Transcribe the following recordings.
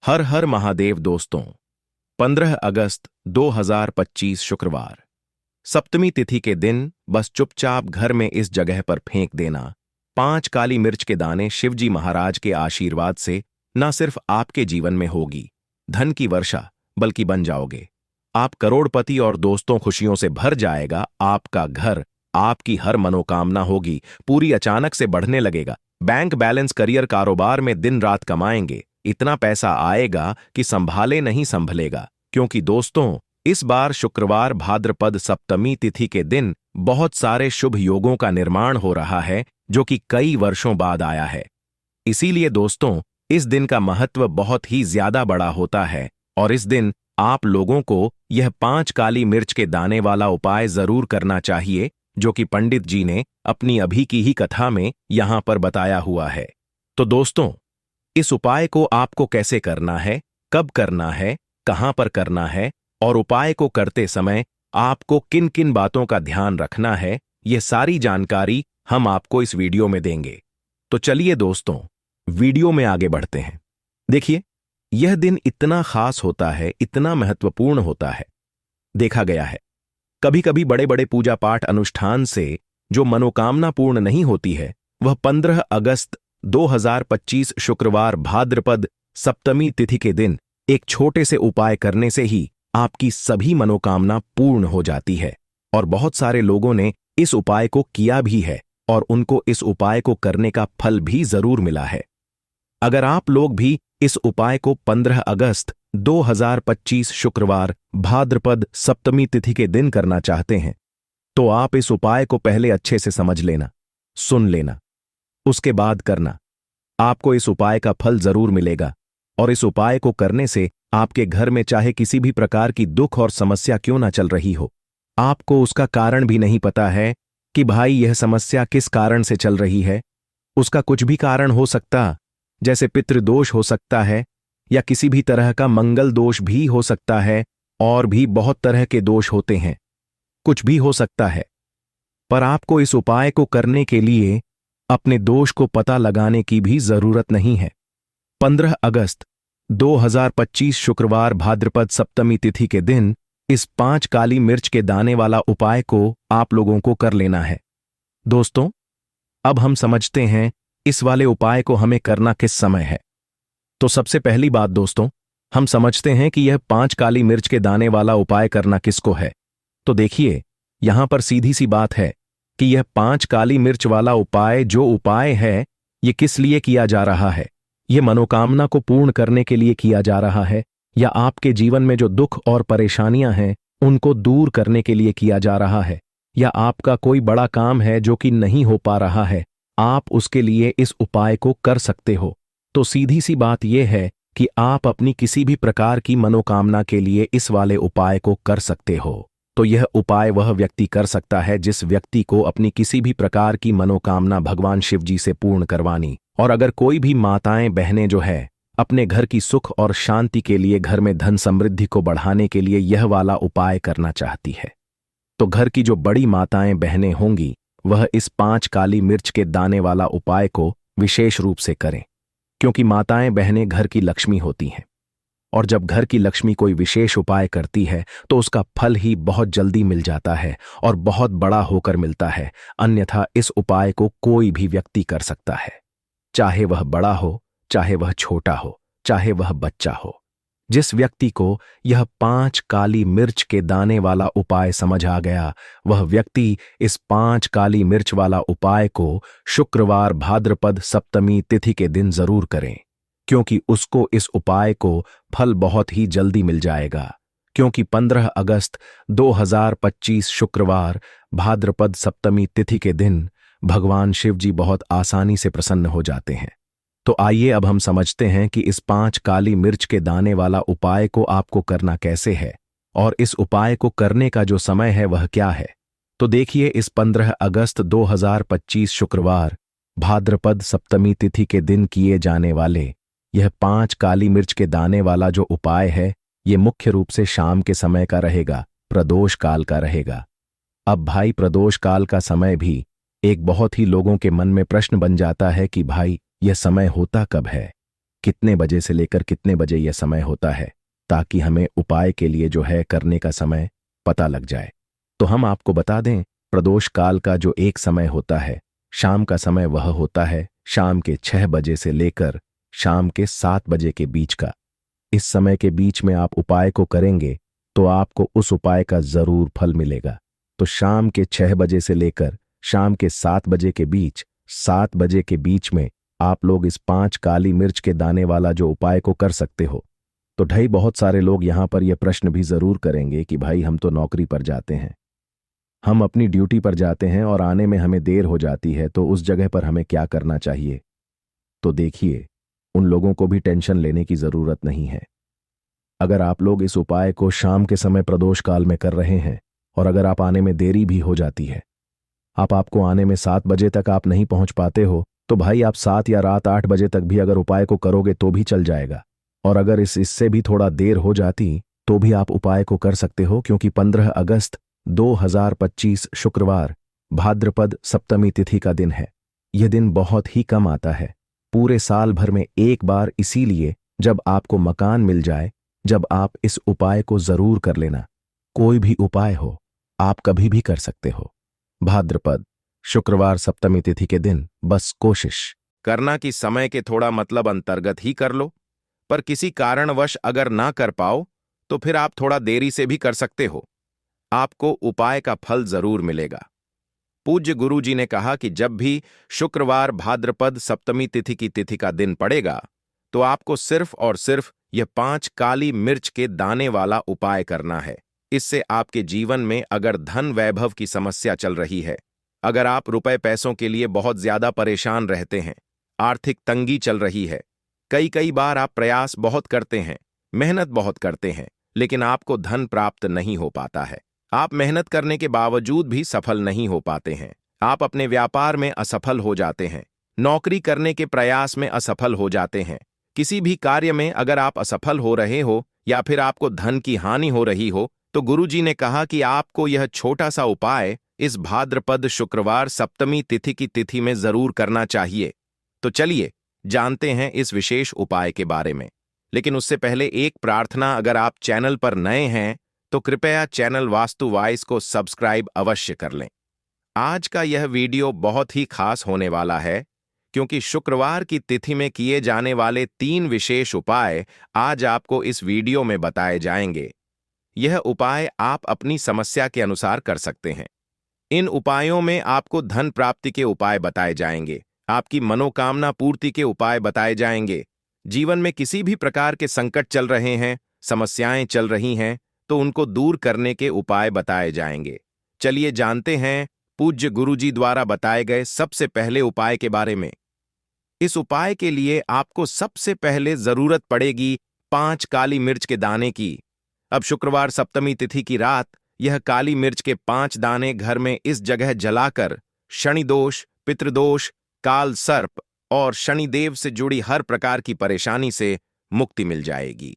हर हर महादेव दोस्तों। 15 अगस्त 2025 शुक्रवार, सप्तमी तिथि के दिन बस चुपचाप घर में इस जगह पर फेंक देना 5 काली मिर्च के दाने शिवजी महाराज के आशीर्वाद से न सिर्फ आपके जीवन में होगी धन की वर्षा, बल्कि बन जाओगे आप करोड़पति और दोस्तों खुशियों से भर जाएगा आपका घर। आपकी हर मनोकामना होगी पूरी, अचानक से बढ़ने लगेगा बैंक बैलेंस, करियर, कारोबार में दिन रात कमाएंगे, इतना पैसा आएगा कि संभाले नहीं संभलेगा। क्योंकि दोस्तों, इस बार शुक्रवार भाद्रपद सप्तमी तिथि के दिन बहुत सारे शुभ योगों का निर्माण हो रहा है जो कि कई वर्षों बाद आया है। इसीलिए दोस्तों, इस दिन का महत्व बहुत ही ज्यादा बड़ा होता है और इस दिन आप लोगों को यह 5 काली मिर्च के दाने वाला उपाय जरूर करना चाहिए जो कि पंडित जी ने अपनी अभी की ही कथा में यहां पर बताया हुआ है। तो दोस्तों, इस उपाय को आपको कैसे करना है, कब करना है, कहां पर करना है और उपाय को करते समय आपको किन किन बातों का ध्यान रखना है, यह सारी जानकारी हम आपको इस वीडियो में देंगे। तो चलिए दोस्तों, वीडियो में आगे बढ़ते हैं। देखिए, यह दिन इतना खास होता है, इतना महत्वपूर्ण होता है। देखा गया है कभी कभी बड़े बड़े पूजा पाठ अनुष्ठान से जो मनोकामना पूर्ण नहीं होती है, वह 15 अगस्त 2025 शुक्रवार भाद्रपद सप्तमी तिथि के दिन एक छोटे से उपाय करने से ही आपकी सभी मनोकामना पूर्ण हो जाती है। और बहुत सारे लोगों ने इस उपाय को किया भी है और उनको इस उपाय को करने का फल भी जरूर मिला है। अगर आप लोग भी इस उपाय को 15 अगस्त 2025 शुक्रवार भाद्रपद सप्तमी तिथि के दिन करना चाहते हैं, तो आप इस उपाय को पहले अच्छे से समझ लेना, सुन लेना, उसके बाद करना। आपको इस उपाय का फल जरूर मिलेगा और इस उपाय को करने से आपके घर में चाहे किसी भी प्रकार की दुख और समस्या क्यों ना चल रही हो, आपको उसका कारण भी नहीं पता है कि भाई यह समस्या किस कारण से चल रही है। उसका कुछ भी कारण हो सकता, जैसे पितृदोष हो सकता है या किसी भी तरह का मंगल दोष भी हो सकता है, और भी बहुत तरह के दोष होते हैं, कुछ भी हो सकता है। पर आपको इस उपाय को करने के लिए अपने दोष को पता लगाने की भी जरूरत नहीं है। 15 अगस्त 2025 शुक्रवार भाद्रपद सप्तमी तिथि के दिन इस 5 काली मिर्च के दाने वाला उपाय को आप लोगों को कर लेना है। दोस्तों, अब हम समझते हैं इस वाले उपाय को हमें करना किस समय है। तो सबसे पहली बात दोस्तों, हम समझते हैं कि यह 5 काली मिर्च के दाने वाला उपाय करना किसको है। तो देखिए, यहां पर सीधी सी बात है कि यह 5 काली मिर्च वाला उपाय जो उपाय है, यह किस लिए किया जा रहा है। यह मनोकामना को पूर्ण करने के लिए किया जा रहा है, या आपके जीवन में जो दुख और परेशानियां हैं उनको दूर करने के लिए किया जा रहा है, या आपका कोई बड़ा काम है जो कि नहीं हो पा रहा है, आप उसके लिए इस उपाय को कर सकते हो। तो सीधी सी बात यह है कि आप अपनी किसी भी प्रकार की मनोकामना के लिए इस वाले उपाय को कर सकते हो। तो यह उपाय वह व्यक्ति कर सकता है जिस व्यक्ति को अपनी किसी भी प्रकार की मनोकामना भगवान शिव जी से पूर्ण करवानी। और अगर कोई भी माताएं बहनें जो है अपने घर की सुख और शांति के लिए, घर में धन समृद्धि को बढ़ाने के लिए यह वाला उपाय करना चाहती है, तो घर की जो बड़ी माताएं बहनें होंगी वह इस 5 काली मिर्च के दाने वाला उपाय को विशेष रूप से करें। क्योंकि माताएं बहनें घर की लक्ष्मी होती हैं, और जब घर की लक्ष्मी कोई विशेष उपाय करती है तो उसका फल ही बहुत जल्दी मिल जाता है और बहुत बड़ा होकर मिलता है। अन्यथा इस उपाय को कोई भी व्यक्ति कर सकता है, चाहे वह बड़ा हो, चाहे वह छोटा हो, चाहे वह बच्चा हो। जिस व्यक्ति को यह 5 काली मिर्च के दाने वाला उपाय समझ आ गया, वह व्यक्ति इस 5 काली मिर्च वाला उपाय को शुक्रवार भाद्रपद सप्तमी तिथि के दिन जरूर करें, क्योंकि उसको इस उपाय को फल बहुत ही जल्दी मिल जाएगा। क्योंकि 15 अगस्त 2025 शुक्रवार भाद्रपद सप्तमी तिथि के दिन भगवान शिव जी बहुत आसानी से प्रसन्न हो जाते हैं। तो आइए अब हम समझते हैं कि इस 5 काली मिर्च के दाने वाला उपाय को आपको करना कैसे है और इस उपाय को करने का जो समय है वह क्या है। तो देखिए, इस 15 अगस्त 2025 शुक्रवार भाद्रपद सप्तमी तिथि के दिन किए जाने वाले यह 5 काली मिर्च के दाने वाला जो उपाय है, ये मुख्य रूप से शाम के समय का रहेगा, प्रदोष काल का रहेगा। अब भाई, प्रदोष काल का समय भी एक बहुत ही लोगों के मन में प्रश्न बन जाता है कि भाई यह समय होता कब है, कितने बजे से लेकर कितने बजे यह समय होता है, ताकि हमें उपाय के लिए जो है करने का समय पता लग जाए। तो हम आपको बता दें, प्रदोष काल का जो एक समय होता है, शाम का समय, वह होता है शाम के 6 बजे से लेकर शाम के 7 बजे के बीच का। इस समय के बीच में आप उपाय को करेंगे तो आपको उस उपाय का जरूर फल मिलेगा। तो शाम के 6 बजे से लेकर शाम के 7 बजे के बीच, 7 बजे के बीच में आप लोग इस 5 काली मिर्च के दाने वाला जो उपाय को कर सकते हो। तो ढाई बहुत सारे लोग यहां पर यह प्रश्न भी जरूर करेंगे कि भाई हम तो नौकरी पर जाते हैं, हम अपनी ड्यूटी पर जाते हैं और आने में हमें देर हो जाती है, तो उस जगह पर हमें क्या करना चाहिए। तो देखिए, उन लोगों को भी टेंशन लेने की जरूरत नहीं है। अगर आप लोग इस उपाय को शाम के समय प्रदोष काल में कर रहे हैं और अगर आप आने में देरी भी हो जाती है, आपको आने में 7 बजे तक आप नहीं पहुंच पाते हो, तो भाई आप 7 या रात 8 बजे तक भी अगर उपाय को करोगे तो भी चल जाएगा। और अगर इससे भी थोड़ा देर हो जाती तो भी आप उपाय को कर सकते हो, क्योंकि 15 अगस्त 2025 शुक्रवार भाद्रपद सप्तमी तिथि का दिन है। यह दिन बहुत ही कम आता है, पूरे साल भर में एक बार, इसीलिए जब आपको मकान मिल जाए, जब आप इस उपाय को जरूर कर लेना। कोई भी उपाय हो, आप कभी भी कर सकते हो। भाद्रपद शुक्रवार सप्तमी तिथि के दिन बस कोशिश करना कि समय के थोड़ा मतलब अंतर्गत ही कर लो, पर किसी कारणवश अगर ना कर पाओ तो फिर आप थोड़ा देरी से भी कर सकते हो, आपको उपाय का फल जरूर मिलेगा। पूज्य गुरु जी ने कहा कि जब भी शुक्रवार भाद्रपद सप्तमी तिथि की तिथि का दिन पड़ेगा तो आपको सिर्फ और सिर्फ यह 5 काली मिर्च के दाने वाला उपाय करना है। इससे आपके जीवन में अगर धन वैभव की समस्या चल रही है, अगर आप रुपए पैसों के लिए बहुत ज्यादा परेशान रहते हैं, आर्थिक तंगी चल रही है, कई बार आप प्रयास बहुत करते हैं, मेहनत बहुत करते हैं, लेकिन आपको धन प्राप्त नहीं हो पाता है, आप मेहनत करने के बावजूद भी सफल नहीं हो पाते हैं, आप अपने व्यापार में असफल हो जाते हैं, नौकरी करने के प्रयास में असफल हो जाते हैं, किसी भी कार्य में अगर आप असफल हो रहे हो या फिर आपको धन की हानि हो रही हो, तो गुरुजी ने कहा कि आपको यह छोटा सा उपाय इस भाद्रपद शुक्रवार सप्तमी तिथि की तिथि में जरूर करना चाहिए। तो चलिए जानते हैं इस विशेष उपाय के बारे में। लेकिन उससे पहले एक प्रार्थना, अगर आप चैनल पर नए हैं तो कृपया चैनल वास्तु वॉइस को सब्सक्राइब अवश्य कर लें। आज का यह वीडियो बहुत ही खास होने वाला है, क्योंकि शुक्रवार की तिथि में किए जाने वाले 3 विशेष उपाय आज आपको इस वीडियो में बताए जाएंगे। यह उपाय आप अपनी समस्या के अनुसार कर सकते हैं। इन उपायों में आपको धन प्राप्ति के उपाय बताए जाएंगे, आपकी मनोकामना पूर्ति के उपाय बताए जाएंगे। जीवन में किसी भी प्रकार के संकट चल रहे हैं, समस्याएं चल रही हैं, तो उनको दूर करने के उपाय बताए जाएंगे। चलिए जानते हैं पूज्य गुरुजी द्वारा बताए गए सबसे पहले उपाय के बारे में। इस उपाय के लिए आपको सबसे पहले जरूरत पड़ेगी 5 काली मिर्च के दाने की। अब शुक्रवार सप्तमी तिथि की रात यह काली मिर्च के 5 दाने घर में इस जगह जलाकर शनि दोष, पितृदोष, काल सर्प और शनिदेव से जुड़ी हर प्रकार की परेशानी से मुक्ति मिल जाएगी।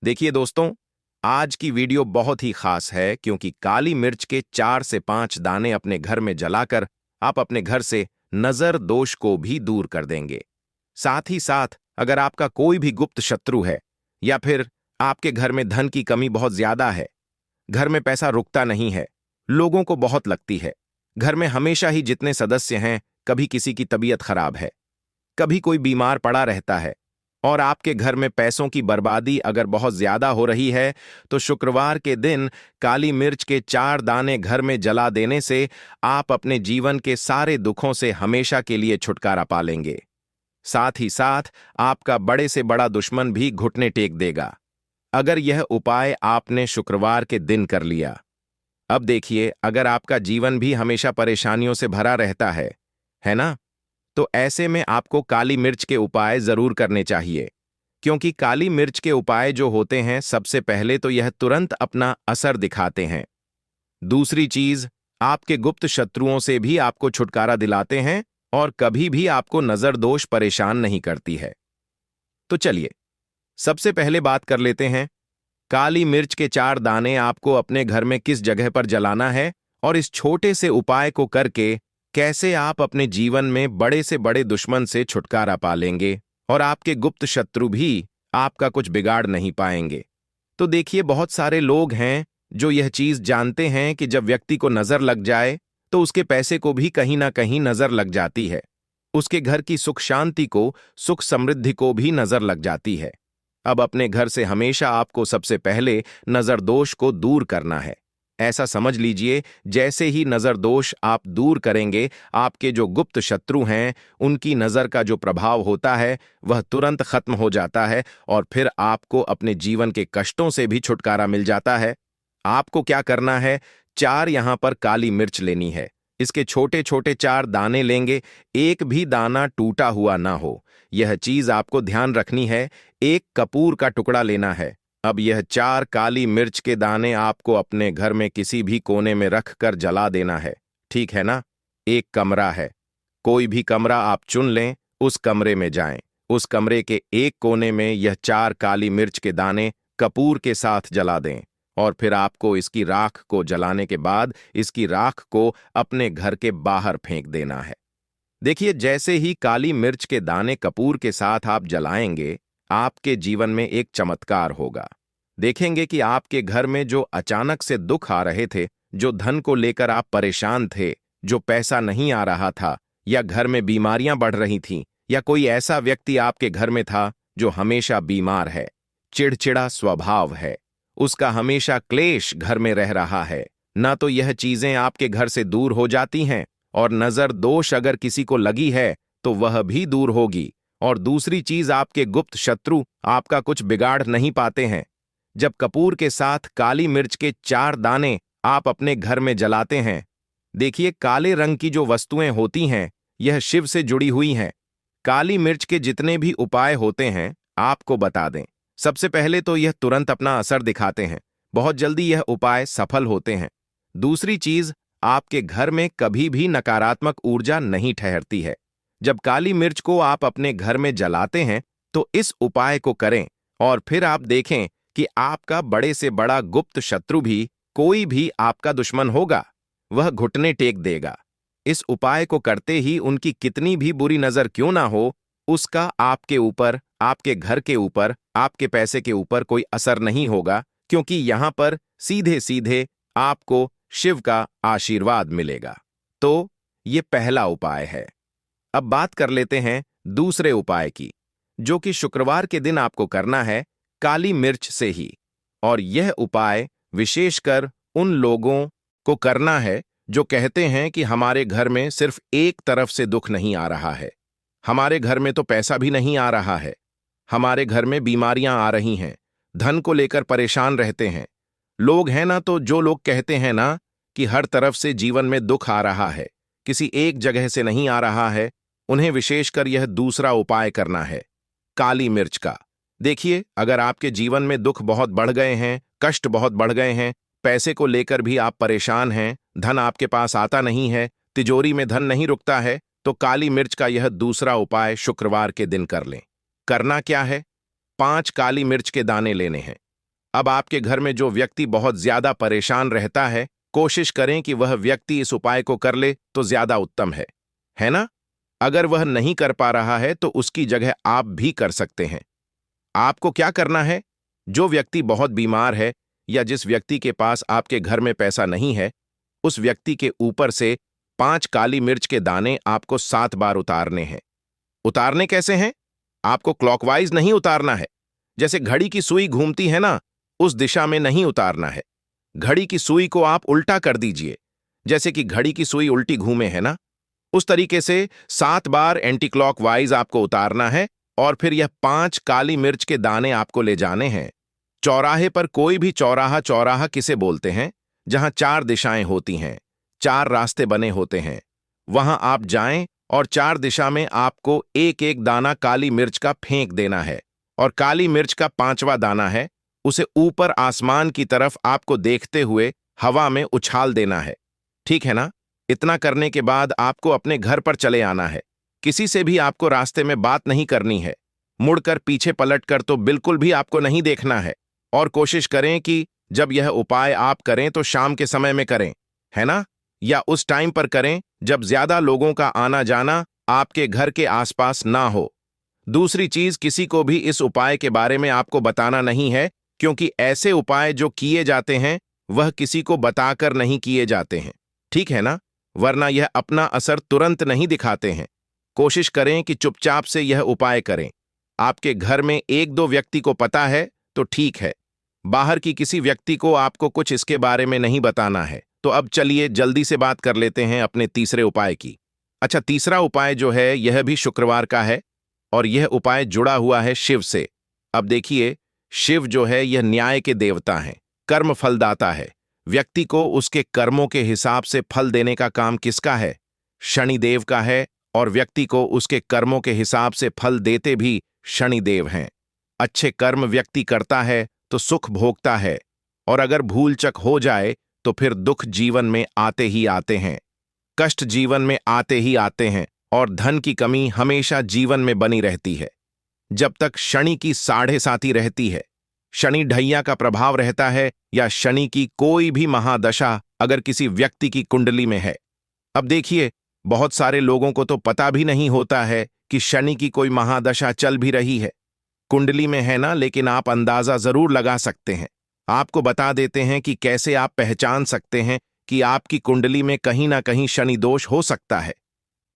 देखिए दोस्तों, आज की वीडियो बहुत ही खास है, क्योंकि काली मिर्च के 4 से 5 दाने अपने घर में जलाकर आप अपने घर से नजर दोष को भी दूर कर देंगे। साथ ही साथ अगर आपका कोई भी गुप्त शत्रु है या फिर आपके घर में धन की कमी बहुत ज्यादा है, घर में पैसा रुकता नहीं है, लोगों को बहुत लगती है, घर में हमेशा ही जितने सदस्य हैं, कभी किसी की तबीयत खराब है, कभी कोई बीमार पड़ा रहता है, और आपके घर में पैसों की बर्बादी अगर बहुत ज्यादा हो रही है, तो शुक्रवार के दिन काली मिर्च के 4 दाने घर में जला देने से आप अपने जीवन के सारे दुखों से हमेशा के लिए छुटकारा पा लेंगे। साथ ही साथ आपका बड़े से बड़ा दुश्मन भी घुटने टेक देगा, अगर यह उपाय आपने शुक्रवार के दिन कर लिया। अब देखिए, अगर आपका जीवन भी हमेशा परेशानियों से भरा रहता है ना, तो ऐसे में आपको काली मिर्च के उपाय जरूर करने चाहिए, क्योंकि काली मिर्च के उपाय जो होते हैं, सबसे पहले तो यह तुरंत अपना असर दिखाते हैं। दूसरी चीज, आपके गुप्त शत्रुओं से भी आपको छुटकारा दिलाते हैं और कभी भी आपको नजर दोष परेशान नहीं करती है। तो चलिए सबसे पहले बात कर लेते हैं, काली मिर्च के 4 दाने आपको अपने घर में किस जगह पर जलाना है और इस छोटे से उपाय को करके कैसे आप अपने जीवन में बड़े से बड़े दुश्मन से छुटकारा पा लेंगे और आपके गुप्त शत्रु भी आपका कुछ बिगाड़ नहीं पाएंगे। तो देखिए, बहुत सारे लोग हैं जो यह चीज जानते हैं कि जब व्यक्ति को नजर लग जाए तो उसके पैसे को भी कहीं ना कहीं नजर लग जाती है, उसके घर की सुख शांति को, सुख समृद्धि को भी नजर लग जाती है। अब अपने घर से हमेशा आपको सबसे पहले नजर दोष को दूर करना है। ऐसा समझ लीजिए, जैसे ही नजर दोष आप दूर करेंगे, आपके जो गुप्त शत्रु हैं उनकी नजर का जो प्रभाव होता है वह तुरंत खत्म हो जाता है और फिर आपको अपने जीवन के कष्टों से भी छुटकारा मिल जाता है। आपको क्या करना है, 4 यहां पर काली मिर्च लेनी है। इसके छोटे छोटे 4 दाने लेंगे, एक भी दाना टूटा हुआ ना हो, यह चीज आपको ध्यान रखनी है। एक कपूर का टुकड़ा लेना है। अब यह 4 काली मिर्च के दाने आपको अपने घर में किसी भी कोने में रख कर जला देना है, ठीक है ना? एक कमरा है, कोई भी कमरा आप चुन लें, उस कमरे में जाएं। उस कमरे के एक कोने में यह 4 काली मिर्च के दाने कपूर के साथ जला दें और फिर आपको इसकी राख को जलाने के बाद इसकी राख को अपने घर के बाहर फेंक देना है। देखिए, जैसे ही काली मिर्च के दाने कपूर के साथ आप जलाएंगे, आपके जीवन में एक चमत्कार होगा। देखेंगे कि आपके घर में जो अचानक से दुख आ रहे थे, जो धन को लेकर आप परेशान थे, जो पैसा नहीं आ रहा था, या घर में बीमारियां बढ़ रही थीं, या कोई ऐसा व्यक्ति आपके घर में था जो हमेशा बीमार है, चिड़चिड़ा स्वभाव है, उसका हमेशा क्लेश घर में रह रहा है, ना तो यह चीजें आपके घर से दूर हो जाती हैं, और नजर दोष अगर किसी को लगी है तो वह भी दूर होगी। और दूसरी चीज, आपके गुप्त शत्रु आपका कुछ बिगाड़ नहीं पाते हैं। जब कपूर के साथ काली मिर्च के 4 दाने आप अपने घर में जलाते हैं, देखिए, काले रंग की जो वस्तुएं होती हैं यह शिव से जुड़ी हुई हैं। काली मिर्च के जितने भी उपाय होते हैं आपको बता दें। सबसे पहले तो यह तुरंत अपना असर दिखाते हैं, बहुत जल्दी यह उपाय सफल होते हैं। दूसरी चीज, आपके घर में कभी भी नकारात्मक ऊर्जा नहीं ठहरती है। जब काली मिर्च को आप अपने घर में जलाते हैं तो इस उपाय को करें और फिर आप देखें कि आपका बड़े से बड़ा गुप्त शत्रु भी, कोई भी आपका दुश्मन होगा, वह घुटने टेक देगा। इस उपाय को करते ही उनकी कितनी भी बुरी नजर क्यों ना हो, उसका आपके ऊपर, आपके घर के ऊपर, आपके पैसे के ऊपर कोई असर नहीं होगा, क्योंकि यहां पर सीधे सीधे आपको शिव का आशीर्वाद मिलेगा। तो ये पहला उपाय है। अब बात कर लेते हैं दूसरे उपाय की, जो कि शुक्रवार के दिन आपको करना है काली मिर्च से ही। और यह उपाय विशेषकर उन लोगों को करना है जो कहते हैं कि हमारे घर में सिर्फ एक तरफ से दुख नहीं आ रहा है, हमारे घर में तो पैसा भी नहीं आ रहा है, हमारे घर में बीमारियां आ रही हैं, धन को लेकर परेशान रहते हैं। लोग हैं ना, तो जो लोग कहते हैं ना कि हर तरफ से जीवन में दुख आ रहा है, किसी एक जगह से नहीं आ रहा है, उन्हें विशेषकर यह दूसरा उपाय करना है, काली मिर्च का। देखिए, अगर आपके जीवन में दुख बहुत बढ़ गए हैं, कष्ट बहुत बढ़ गए हैं, पैसे को लेकर भी आप परेशान हैं, धन आपके पास आता नहीं है, तिजोरी में धन नहीं रुकता है, तो काली मिर्च का यह दूसरा उपाय शुक्रवार के दिन कर लें। करना क्या है, 5 काली मिर्च के दाने लेने हैं। अब आपके घर में जो व्यक्ति बहुत ज्यादा परेशान रहता है, कोशिश करें कि वह व्यक्ति इस उपाय को कर ले तो ज्यादा उत्तम है ना? अगर वह नहीं कर पा रहा है तो उसकी जगह आप भी कर सकते हैं। आपको क्या करना है, जो व्यक्ति बहुत बीमार है या जिस व्यक्ति के पास आपके घर में पैसा नहीं है, उस व्यक्ति के ऊपर से 5 काली मिर्च के दाने आपको 7 बार उतारने हैं। उतारने कैसे हैं? आपको क्लॉकवाइज नहीं उतारना है, जैसे घड़ी की सुई घूमती है ना, उस दिशा में नहीं उतारना है। घड़ी की सुई को आप उल्टा कर दीजिए, जैसे कि घड़ी की सुई उल्टी घूमे है ना, उस तरीके से 7 बार एंटी क्लॉकवाइज आपको उतारना है। और फिर यह 5 काली मिर्च के दाने आपको ले जाने हैं चौराहे पर। कोई भी चौराहा, चौराहा किसे बोलते हैं, जहां 4 दिशाएं होती हैं, 4 रास्ते बने होते हैं, वहां आप जाएं और 4 दिशा में आपको एक एक दाना काली मिर्च का फेंक देना है। और काली मिर्च का 5वां दाना है, उसे ऊपर आसमान की तरफ आपको देखते हुए हवा में उछाल देना है, ठीक है ना? इतना करने के बाद आपको अपने घर पर चले आना है। किसी से भी आपको रास्ते में बात नहीं करनी है, मुड़कर पीछे पलटकर तो बिल्कुल भी आपको नहीं देखना है। और कोशिश करें कि जब यह उपाय आप करें तो शाम के समय में करें, है ना? या उस टाइम पर करें जब ज्यादा लोगों का आना जाना आपके घर के आसपास ना हो। दूसरी चीज, किसी को भी इस उपाय के बारे में आपको बताना नहीं है, क्योंकि ऐसे उपाय जो किए जाते हैं वह किसी को बताकर नहीं किए जाते हैं, ठीक है ना? वरना यह अपना असर तुरंत नहीं दिखाते हैं। कोशिश करें कि चुपचाप से यह उपाय करें। आपके घर में एक दो व्यक्ति को पता है तो ठीक है, बाहर की किसी व्यक्ति को आपको कुछ इसके बारे में नहीं बताना है। तो अब चलिए जल्दी से बात कर लेते हैं अपने तीसरे उपाय की। अच्छा, तीसरा उपाय जो है यह भी शुक्रवार का है और यह उपाय जुड़ा हुआ है शिव से। अब देखिए, शिव जो है यह न्याय के देवता हैं, कर्म फलदाता है। व्यक्ति को उसके कर्मों के हिसाब से फल देने का काम किसका है? शनिदेव का है। और व्यक्ति को उसके कर्मों के हिसाब से फल देते भी शनिदेव हैं। अच्छे कर्म व्यक्ति करता है तो सुख भोगता है, और अगर भूलचक हो जाए तो फिर दुख जीवन में आते ही आते हैं, कष्ट जीवन में आते ही आते हैं, और धन की कमी हमेशा जीवन में बनी रहती है जब तक शनि की साढ़े साती रहती है। शनि ढैया का प्रभाव रहता है या शनि की कोई भी महादशा अगर किसी व्यक्ति की कुंडली में है। अब देखिए, बहुत सारे लोगों को तो पता भी नहीं होता है कि शनि की कोई महादशा चल भी रही है, कुंडली में है ना, लेकिन आप अंदाजा जरूर लगा सकते हैं। आपको बता देते हैं कि कैसे आप पहचान सकते हैं कि आपकी कुंडली में कहीं ना कहीं शनि दोष हो सकता है।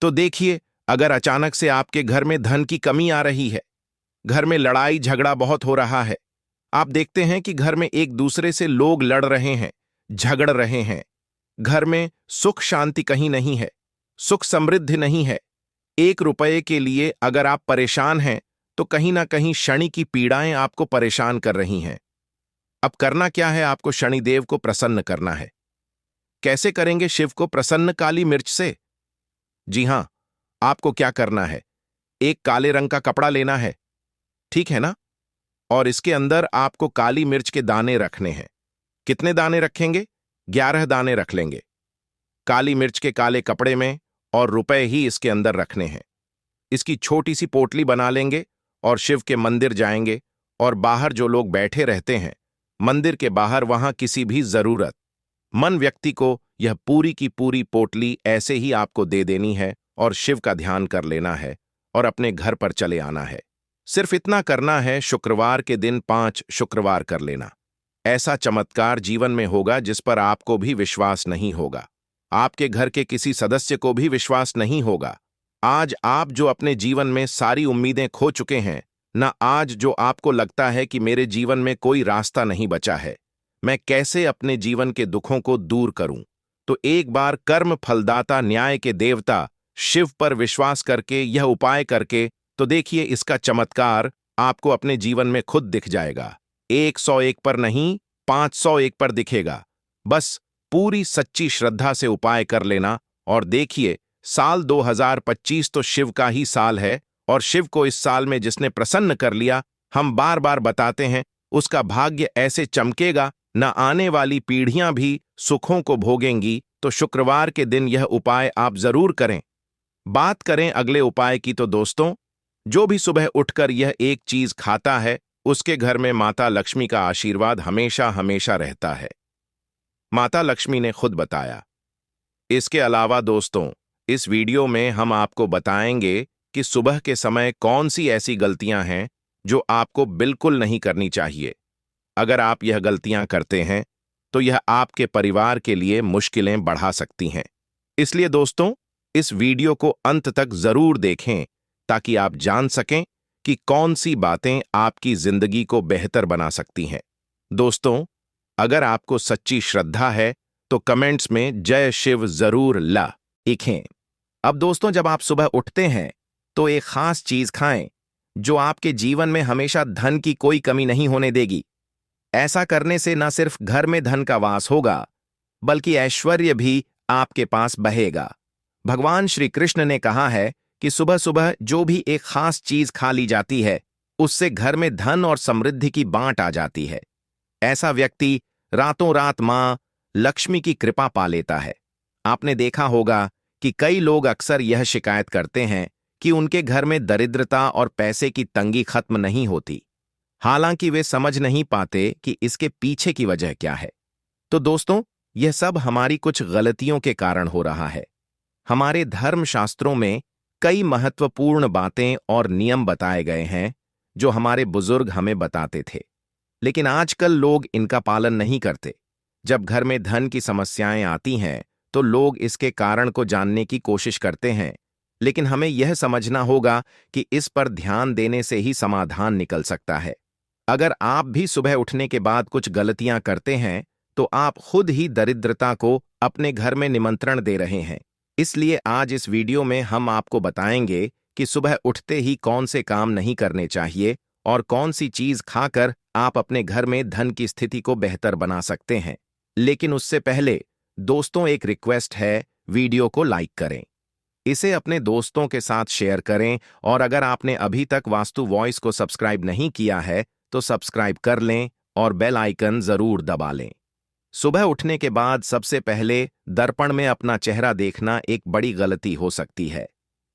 तो देखिए, अगर अचानक से आपके घर में धन की कमी आ रही है, घर में लड़ाई झगड़ा बहुत हो रहा है, आप देखते हैं कि घर में एक दूसरे से लोग लड़ रहे हैं, झगड़ रहे हैं, घर में सुख शांति कहीं नहीं है, सुख समृद्धि नहीं है, 1 रुपये के लिए अगर आप परेशान हैं तो कहीं ना कहीं शनि की पीड़ाएं आपको परेशान कर रही हैं। अब करना क्या है? आपको शनिदेव को प्रसन्न करना है। कैसे करेंगे शिव को प्रसन्न? काली मिर्च से। जी हां, आपको क्या करना है, एक काले रंग का कपड़ा लेना है, ठीक है ना? और इसके अंदर आपको काली मिर्च के दाने रखने हैं। कितने दाने रखेंगे? 11 दाने रख लेंगे काली मिर्च के काले कपड़े में, और रुपए ही इसके अंदर रखने हैं। इसकी छोटी सी पोटली बना लेंगे और शिव के मंदिर जाएंगे, और बाहर जो लोग बैठे रहते हैं मंदिर के बाहर, वहां किसी भी जरूरत मन व्यक्ति को यह पूरी की पूरी पोटली ऐसे ही आपको दे देनी है और शिव का ध्यान कर लेना है और अपने घर पर चले आना है। सिर्फ इतना करना है, शुक्रवार के दिन 5 शुक्रवार कर लेना। ऐसा चमत्कार जीवन में होगा जिस पर आपको भी विश्वास नहीं होगा, आपके घर के किसी सदस्य को भी विश्वास नहीं होगा। आज आप जो अपने जीवन में सारी उम्मीदें खो चुके हैं ना, आज जो आपको लगता है कि मेरे जीवन में कोई रास्ता नहीं बचा है, मैं कैसे अपने जीवन के दुखों को दूर करूं, तो एक बार कर्म फलदाता न्याय के देवता शिव पर विश्वास करके यह उपाय करके तो देखिए, इसका चमत्कार आपको अपने जीवन में खुद दिख जाएगा। 101 पर नहीं, 501 पर दिखेगा। बस पूरी सच्ची श्रद्धा से उपाय कर लेना, और देखिए, साल 2025 तो शिव का ही साल है, और शिव को इस साल में जिसने प्रसन्न कर लिया, हम बार बार बताते हैं, उसका भाग्य ऐसे चमकेगा, न आने वाली पीढ़ियां भी सुखों को भोगेंगी। तो शुक्रवार के दिन यह उपाय आप जरूर करें। बात करें अगले उपाय की तो दोस्तों, जो भी सुबह उठकर यह एक चीज खाता है, उसके घर में माता लक्ष्मी का आशीर्वाद हमेशा हमेशा रहता है। माता लक्ष्मी ने खुद बताया। इसके अलावा दोस्तों, इस वीडियो में हम आपको बताएंगे कि सुबह के समय कौन सी ऐसी गलतियां हैं जो आपको बिल्कुल नहीं करनी चाहिए। अगर आप यह गलतियां करते हैं तो यह आपके परिवार के लिए मुश्किलें बढ़ा सकती हैं। इसलिए दोस्तों, इस वीडियो को अंत तक जरूर देखें ताकि आप जान सकें कि कौन सी बातें आपकी जिंदगी को बेहतर बना सकती हैं। दोस्तों, अगर आपको सच्ची श्रद्धा है तो कमेंट्स में जय शिव जरूर लिखें। अब दोस्तों, जब आप सुबह उठते हैं तो एक खास चीज खाएं जो आपके जीवन में हमेशा धन की कोई कमी नहीं होने देगी। ऐसा करने से न सिर्फ घर में धन का वास होगा, बल्कि ऐश्वर्य भी आपके पास बहेगा। भगवान श्री कृष्ण ने कहा है कि सुबह सुबह जो भी एक खास चीज खा ली जाती है, उससे घर में धन और समृद्धि की बांट आ जाती है। ऐसा व्यक्ति रातों रात मां लक्ष्मी की कृपा पा लेता है। आपने देखा होगा कि कई लोग अक्सर यह शिकायत करते हैं कि उनके घर में दरिद्रता और पैसे की तंगी खत्म नहीं होती, हालांकि वे समझ नहीं पाते कि इसके पीछे की वजह क्या है। तो दोस्तों, यह सब हमारी कुछ गलतियों के कारण हो रहा है। हमारे धर्म शास्त्रों में कई महत्वपूर्ण बातें और नियम बताए गए हैं जो हमारे बुजुर्ग हमें बताते थे, लेकिन आजकल लोग इनका पालन नहीं करते। जब घर में धन की समस्याएं आती हैं, तो लोग इसके कारण को जानने की कोशिश करते हैं, लेकिन हमें यह समझना होगा कि इस पर ध्यान देने से ही समाधान निकल सकता है। अगर आप भी सुबह उठने के बाद कुछ गलतियां करते हैं, तो आप खुद ही दरिद्रता को अपने घर में निमंत्रण दे रहे हैं। इसलिए आज इस वीडियो में हम आपको बताएंगे कि सुबह उठते ही कौन से काम नहीं करने चाहिए और कौन सी चीज खाकर आप अपने घर में धन की स्थिति को बेहतर बना सकते हैं। लेकिन उससे पहले दोस्तों, एक रिक्वेस्ट है, वीडियो को लाइक करें, इसे अपने दोस्तों के साथ शेयर करें और अगर आपने अभी तक वास्तु वॉइस को सब्सक्राइब नहीं किया है तो सब्सक्राइब कर लें और बेल आइकन जरूर दबा लें। सुबह उठने के बाद सबसे पहले दर्पण में अपना चेहरा देखना एक बड़ी गलती हो सकती है।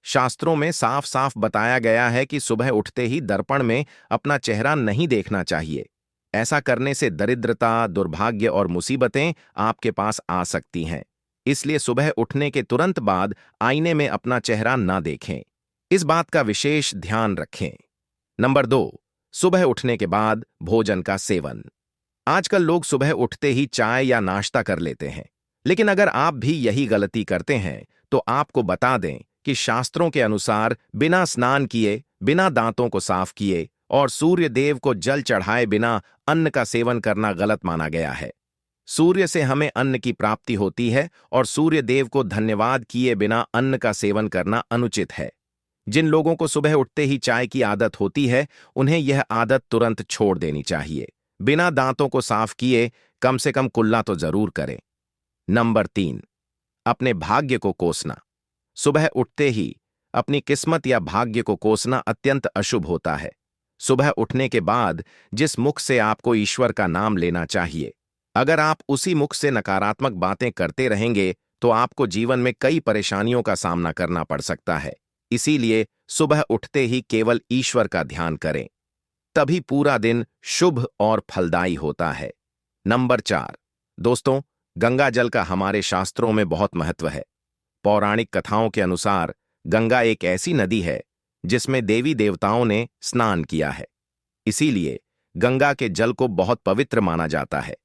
शास्त्रों में साफ साफ बताया गया है कि सुबह उठते ही दर्पण में अपना चेहरा नहीं देखना चाहिए। ऐसा करने से दरिद्रता, दुर्भाग्य और मुसीबतें आपके पास आ सकती हैं। इसलिए सुबह उठने के तुरंत बाद आईने में अपना चेहरा ना देखें। इस बात का विशेष ध्यान रखें। नंबर 2, सुबह उठने के बाद भोजन का सेवन। आजकल लोग सुबह उठते ही चाय या नाश्ता कर लेते हैं, लेकिन अगर आप भी यही गलती करते हैं तो आपको बता दें कि शास्त्रों के अनुसार बिना स्नान किए, बिना दांतों को साफ किए और सूर्य देव को जल चढ़ाए बिना अन्न का सेवन करना गलत माना गया है। सूर्य से हमें अन्न की प्राप्ति होती है और सूर्य देव को धन्यवाद किए बिना अन्न का सेवन करना अनुचित है। जिन लोगों को सुबह उठते ही चाय की आदत होती है, उन्हें यह आदत तुरंत छोड़ देनी चाहिए। बिना दांतों को साफ किए कम से कम कुल्ला तो जरूर करें। नंबर 3, अपने भाग्य को कोसना। सुबह उठते ही अपनी किस्मत या भाग्य को कोसना अत्यंत अशुभ होता है। सुबह उठने के बाद जिस मुख से आपको ईश्वर का नाम लेना चाहिए, अगर आप उसी मुख से नकारात्मक बातें करते रहेंगे तो आपको जीवन में कई परेशानियों का सामना करना पड़ सकता है। इसीलिए सुबह उठते ही केवल ईश्वर का ध्यान करें, तभी पूरा दिन शुभ और फलदायी होता है। नंबर 4, दोस्तों, गंगा जल का हमारे शास्त्रों में बहुत महत्व है। पौराणिक कथाओं के अनुसार गंगा एक ऐसी नदी है जिसमें देवी देवताओं ने स्नान किया है। इसीलिए गंगा के जल को बहुत पवित्र माना जाता है।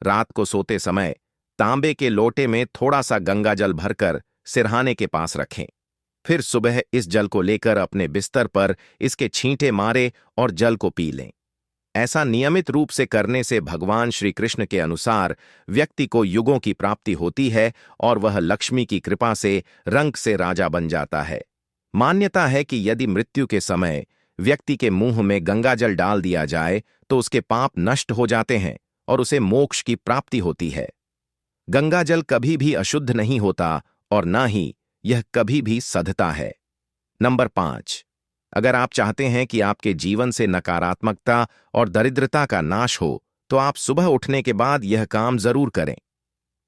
रात को सोते समय तांबे के लोटे में थोड़ा सा गंगा जल भरकर सिरहाने के पास रखें। फिर सुबह इस जल को लेकर अपने बिस्तर पर इसके छींटे मारे और जल को पी लें। ऐसा नियमित रूप से करने से भगवान श्री कृष्ण के अनुसार व्यक्ति को युगों की प्राप्ति होती है और वह लक्ष्मी की कृपा से रंक से राजा बन जाता है। मान्यता है कि यदि मृत्यु के समय व्यक्ति के मुंह में गंगाजल डाल दिया जाए तो उसके पाप नष्ट हो जाते हैं और उसे मोक्ष की प्राप्ति होती है। गंगाजल कभी भी अशुद्ध नहीं होता और न ही यह कभी भी सधता है। नंबर 5, अगर आप चाहते हैं कि आपके जीवन से नकारात्मकता और दरिद्रता का नाश हो तो आप सुबह उठने के बाद यह काम जरूर करें।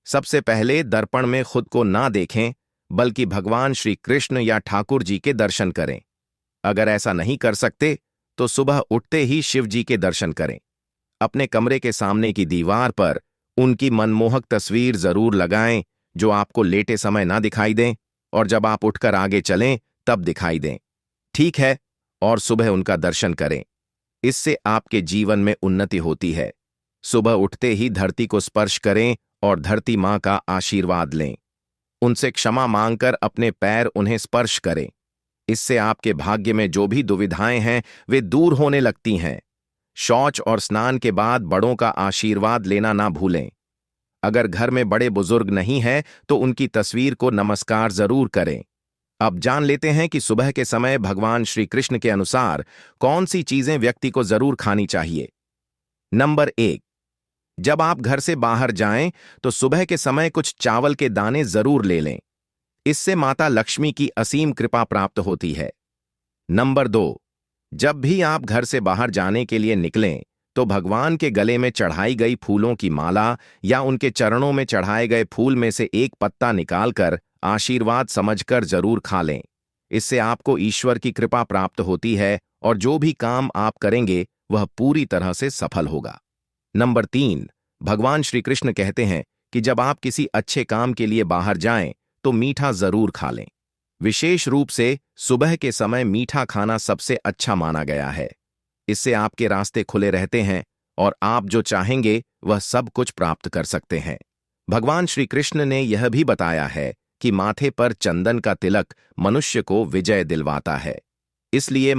सबसे पहले दर्पण में खुद को ना देखें, बल्कि भगवान श्री कृष्ण या ठाकुर जी के दर्शन करें। अगर ऐसा नहीं कर सकते तो सुबह उठते ही शिव जी के दर्शन करें। अपने कमरे के सामने की दीवार पर उनकी मनमोहक तस्वीर जरूर लगाएं, जो आपको लेटे समय ना दिखाई दें और जब आप उठकर आगे चलें तब दिखाई दें। ठीक है, और सुबह उनका दर्शन करें। इससे आपके जीवन में उन्नति होती है। सुबह उठते ही धरती को स्पर्श करें और धरती मां का आशीर्वाद लें। उनसे क्षमा मांगकर अपने पैर उन्हें स्पर्श करें। इससे आपके भाग्य में जो भी दुविधाएं हैं वे दूर होने लगती हैं। शौच और स्नान के बाद बड़ों का आशीर्वाद लेना ना भूलें। अगर घर में बड़े बुजुर्ग नहीं हैं तो उनकी तस्वीर को नमस्कार जरूर करें। अब जान लेते हैं कि सुबह के समय भगवान श्री कृष्ण के अनुसार कौन सी चीजें व्यक्ति को जरूर खानी चाहिए। नंबर 1, जब आप घर से बाहर जाएं तो सुबह के समय कुछ चावल के दाने जरूर ले लें। इससे माता लक्ष्मी की असीम कृपा प्राप्त होती है। नंबर 2, जब भी आप घर से बाहर जाने के लिए निकलें तो भगवान के गले में चढ़ाई गई फूलों की माला या उनके चरणों में चढ़ाए गए फूल में से एक पत्ता निकालकर आशीर्वाद समझकर जरूर खा लें। इससे आपको ईश्वर की कृपा प्राप्त होती है और जो भी काम आप करेंगे वह पूरी तरह से सफल होगा। नंबर 3, भगवान श्री कृष्ण कहते हैं कि जब आप किसी अच्छे काम के लिए बाहर जाएं तो मीठा जरूर खा लें। विशेष रूप से सुबह के समय मीठा खाना सबसे अच्छा माना गया है। इससे आपके रास्ते खुले रहते हैं और आप जो चाहेंगे वह सब कुछ प्राप्त कर सकते हैं। भगवान श्री कृष्ण ने यह भी बताया है कि माथे पर चंदन का तिलक मनुष्य को विजय दिलवाता है। इसलिए